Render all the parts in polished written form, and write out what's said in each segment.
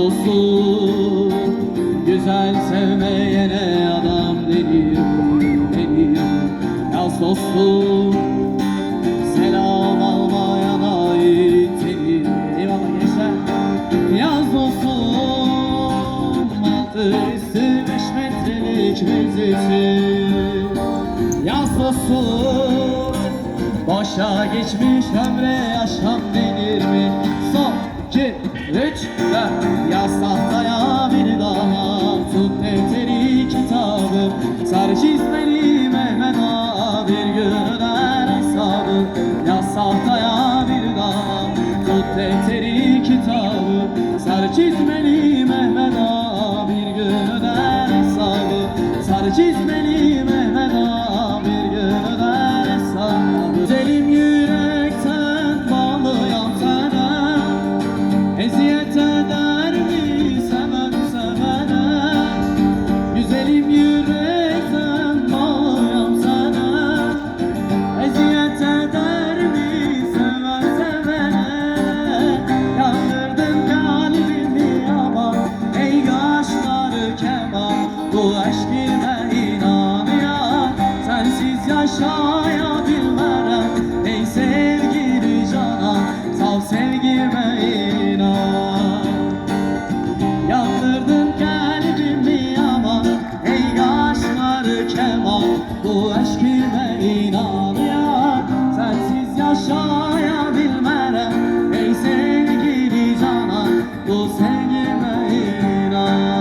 dostum, güzel sevmeyene adam denir, denir. Yaz dostum, selam almayana itenir. Eyvallah gençler. Yaz dostum, altı üstü 5 metrelik müzesi. Yaz dostum, boşa geçmiş ömre yaşam denir mi? Son, 2, 3, 4. Yaz tahtaya bir daha, tut defteri kitabı, sarı çizmeli Mehmet Ağa bir gün öder hesabı. Yaz tahtaya bir daha, tut defteri kitabı, sarı çizmeli Mehmet Ağa bir gün öder hesabı. Sarı çizmeli Mehmet Ağa bir gün öder hesabı. Güzelim yürekten bağlıyam sana, eziyet eder mi seven sevene? Güzelim yürekten bağlıyam sana, eziyet eder mi seven sevene? Yandırdın kalbimi ama ey kaşları keman, bu aşk ile inan ya, sensiz yaşayabilmem ey sevgili canan, sal sevgime inan. Yandırdın kalbimi ama ey kaşları keman, bu aşk ile inan ya, sensiz yaşayabilmem ey sevgili canan, bu sevgime inan.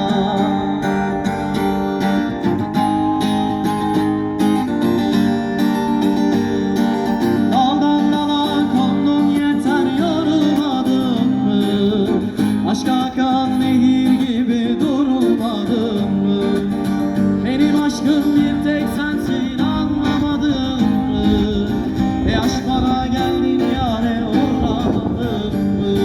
Daldan dala kondun yeter yorulmadın mı? Aşk akan nehir gibi durulmadın mı? Benim aşkım bir tek sensin, anlamadın mı? Aşk bana geldin yâre uğramadın mı?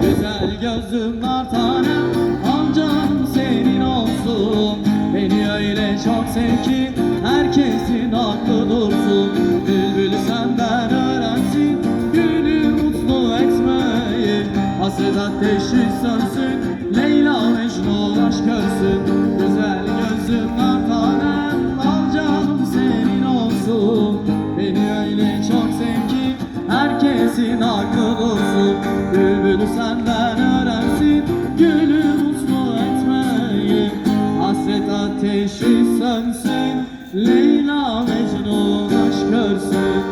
Güzel gözlüm nar tanem, al canım senin olsun. Beni öyle çok sev ki herkesin aklı dursun. Bülbül senden öğrensin günü mutlu etmeyi. Hasret ateşi sönsün, Leyla Mecnun aşk görsün. Güzel gözlüm nar tanem, al canım senin olsun. Beni öyle çok sev ki herkesin aklı dursun. Bülbül senden öğrensin gülü mutlu etmeyi. Hasret ateşi sönsün, Leyla Mecnun aşk görsün.